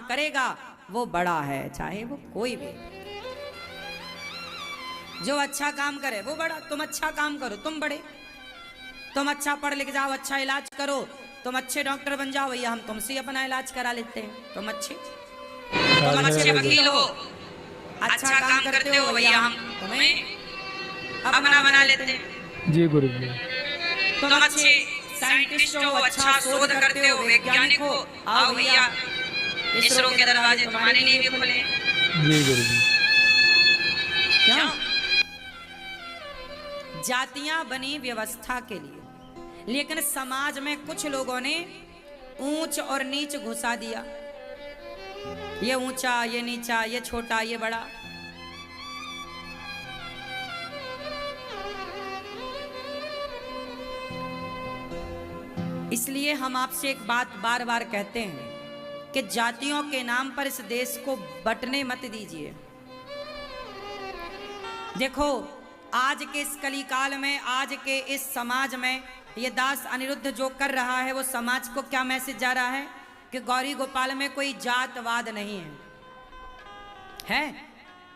करेगा वो बड़ा है, चाहे वो कोई भी। जो अच्छा काम करे वो बड़ा। तुम अच्छा काम करो तुम बड़े, तुम अच्छा पढ़ लिख जाओ, अच्छा इलाज करो, तुम अच्छे डॉक्टर बन जाओ, भैया हम तुमसे अपना इलाज करा लेते हैं। तुम अच्छे वकील हो, अच्छा काम करते हो, भैया हम तुम्हें अपना बना लेते हैं। जी गुरु जी। तुम अच्छे साइंटिस्ट हो, अच्छा शोध करते हो, वैज्ञानिक हो, आओ भैया इसरो के दरवाजे तुम्हारे लिए भी खुले। जी गुरु जी। क्यों? जातियां बनी व्यवस्था के लिए, लेकिन समाज में कुछ लोगों ने ऊंच और नीच घुसा दिया। ये ऊंचा, ये नीचा, ये छोटा, ये बड़ा। इसलिए हम आपसे एक बात बार बार कहते हैं कि जातियों के नाम पर इस देश को बंटने मत दीजिए। देखो, आज के इस कलिकाल में, आज के इस समाज में ये दास अनिरुद्ध जो कर रहा है वो समाज को क्या मैसेज जा रहा है कि गौरी गोपाल में कोई जातवाद नहीं है।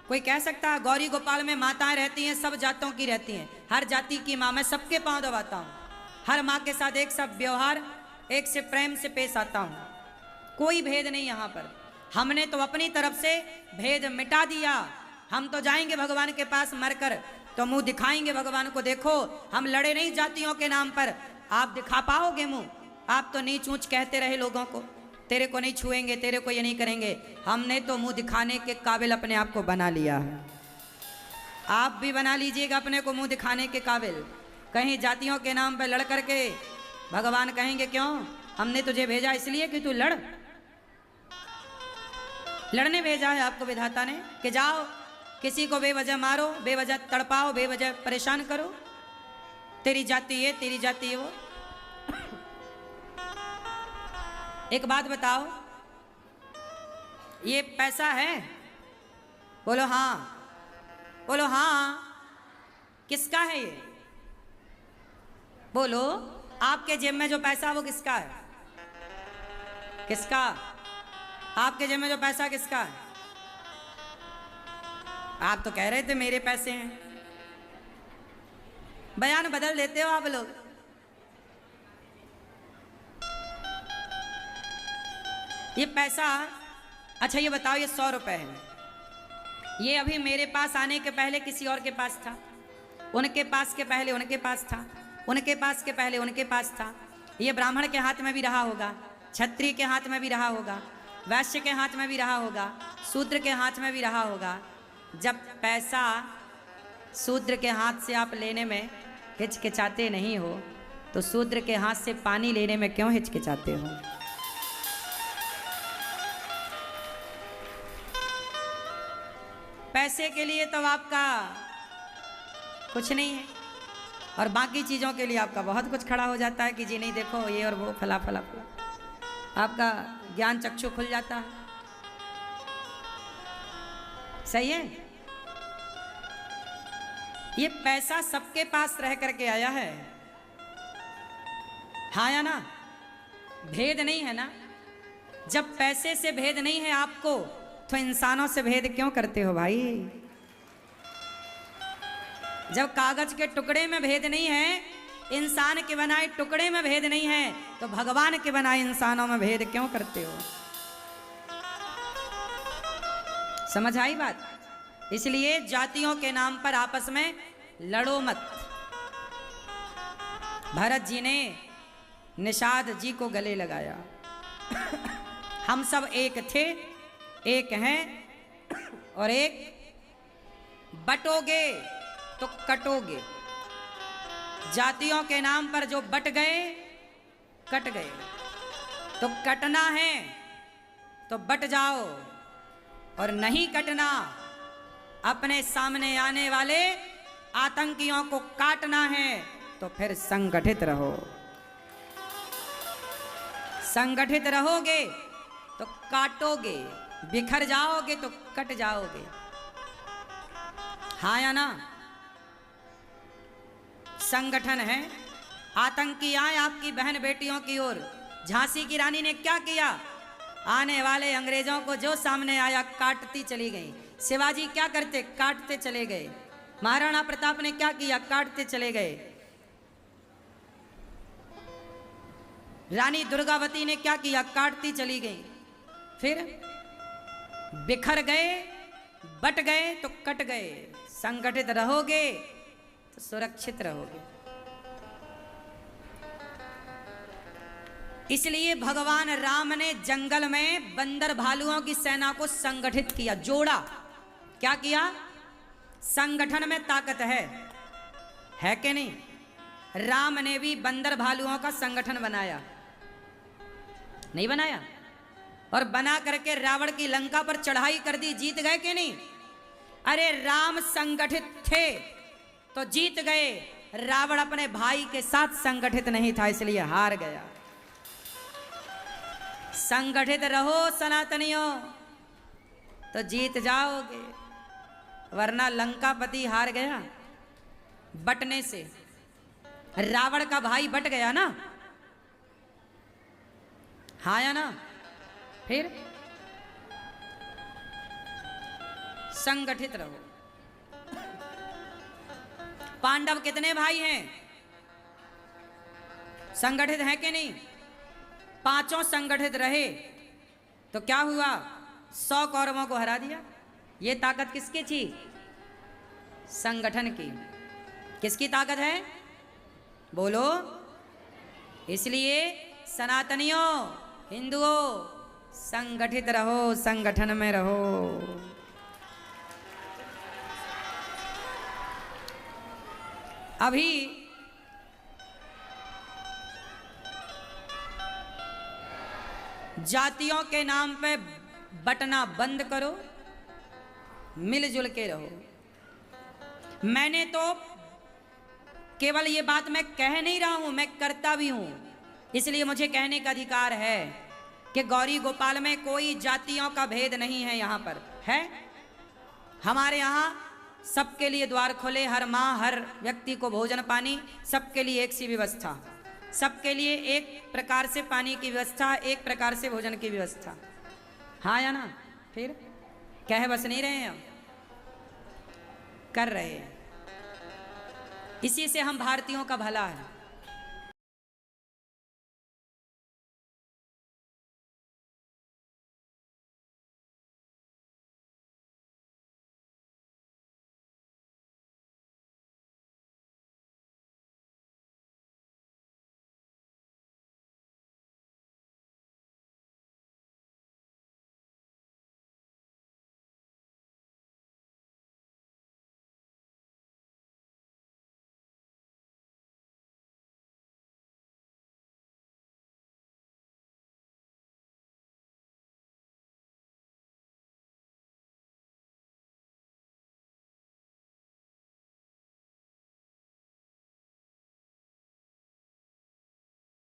कोई कह सकता है गौरी गोपाल में माताएं रहती हैं, सब जातों की रहती हैं, हर जाति की मां, मैं सबके पांव दबाता हूं, हर माँ के साथ एक सब व्यवहार, एक से प्रेम से पेश आता हूं, कोई भेद नहीं यहां पर। हमने तो अपनी तरफ से भेद मिटा दिया। हम तो जाएंगे भगवान के पास मरकर तो मुंह दिखाएंगे भगवान को, देखो हम लड़े नहीं जातियों के नाम पर। आप दिखा पाओगे मुंह? आप तो नीच ऊंच कहते रहे लोगों को, तेरे को नहीं छुएंगे, तेरे को ये नहीं करेंगे। हमने तो मुंह दिखाने के काबिल अपने आप को बना लिया है। आप भी बना लीजिएगा अपने को मुंह दिखाने के काबिल। कहीं जातियों के नाम पर लड़ करके भगवान कहेंगे क्यों? हमने तुझे भेजा इसलिए कि तू लड़ने भेजा है आपको विधाता ने कि जाओ किसी को बेवजह मारो, बेवजह तड़पाओ, बेवजह परेशान करो, तेरी जाति ये, तेरी जाति ये वो। एक बात बताओ, ये पैसा है? बोलो हाँ, बोलो हाँ। किसका है ये? बोलो, आपके जेब में जो पैसा है वो किसका है? किसका? आपके जेब में जो पैसा किसका है? आप तो कह रहे थे मेरे पैसे हैं। बयान बदल देते हो आप लोग। ये पैसा, अच्छा ये बताओ, ये 100 रुपए है, ये अभी मेरे पास आने के पहले किसी और के पास था, उनके पास के पहले उनके पास था, उनके पास के पहले उनके पास था। ये ब्राह्मण के हाथ में भी रहा होगा, क्षत्रिय के हाथ में भी रहा होगा, वैश्य के हाथ में भी रहा होगा, शूद्र के हाथ में भी रहा होगा। जब पैसा शूद्र के हाथ से आप लेने में हिचकिचाते नहीं हो तो शूद्र के हाथ से पानी लेने में क्यों हिचकिचाते हो? पैसे के लिए तो आपका कुछ नहीं है और बाकी चीज़ों के लिए आपका बहुत कुछ खड़ा हो जाता है कि जी नहीं देखो ये और वो फला फला फला। आपका ज्ञान चक्षु खुल जाता है। सही है? ये पैसा सबके पास रह करके आया है, हाँ या ना? भेद नहीं है ना? जब पैसे से भेद नहीं है आपको तो इंसानों से भेद क्यों करते हो भाई? जब कागज के टुकड़े में भेद नहीं है, इंसान के बनाए टुकड़े में भेद नहीं है, तो भगवान के बनाए इंसानों में भेद क्यों करते हो? समझ आई बात? इसलिए जातियों के नाम पर आपस में लड़ो मत। भरत जी ने निषाद जी को गले लगाया। हम सब एक थे, एक हैं और एक बटोगे तो कटोगे। जातियों के नाम पर जो बट गए कट गए, तो कटना है तो बट जाओ और नहीं कटना, अपने सामने आने वाले आतंकियों को काटना है तो फिर संगठित रहो। संगठित रहोगे तो काटोगे, बिखर जाओगे तो कट जाओगे, हाँ या ना? संगठन है। आतंकी आए आपकी बहन बेटियों की ओर। झांसी की रानी ने क्या किया? आने वाले अंग्रेजों को जो सामने आया काटती चली गई। शिवाजी क्या करते? काटते चले गए। महाराणा प्रताप ने क्या किया? काटते चले गए। रानी दुर्गावती ने क्या किया? काटती चली गई। फिर बिखर गए, बट गए तो कट गए। संगठित रहोगे तो सुरक्षित रहोगे। इसलिए भगवान राम ने जंगल में बंदर भालुओं की सेना को संगठित किया, जोड़ा। क्या किया? संगठन में ताकत है कि नहीं? राम ने भी बंदर भालुओं का संगठन बनाया, नहीं बनाया? और बना करके रावण की लंका पर चढ़ाई कर दी। जीत गए कि नहीं? अरे राम संगठित थे तो जीत गए। रावण अपने भाई के साथ संगठित नहीं था, इसलिए हार गया। संगठित रहो सनातनियों तो जीत जाओगे, वरना लंकापति हार गया बटने से। रावण का भाई बट गया ना, हाँ या ना? फिर संगठित रहो। पांडव कितने भाई हैं? संगठित हैं कि नहीं? पांचों संगठित रहे तो क्या हुआ? 100 कौरवों को हरा दिया। ये ताकत किसकी थी? संगठन की। किसकी ताकत है? बोलो। इसलिए सनातनियों, हिंदुओं, संगठित रहो, संगठन में रहो। अभी जातियों के नाम पे बटना बंद करो, मिलजुल के रहो। मैंने तो केवल ये बात मैं कह नहीं रहा हूं, मैं करता भी हूं। इसलिए मुझे कहने का अधिकार है कि गौरी गोपाल में कोई जातियों का भेद नहीं है। यहां पर है, हमारे यहां सबके लिए द्वार खोले, हर माँ हर व्यक्ति को भोजन पानी, सबके लिए एक सी व्यवस्था, सबके लिए एक प्रकार से पानी की व्यवस्था, एक प्रकार से भोजन की व्यवस्था। हाँ या ना? फिर कह बस नहीं रहे हैं हम, कर रहे हैं। इसी से हम भारतीयों का भला है।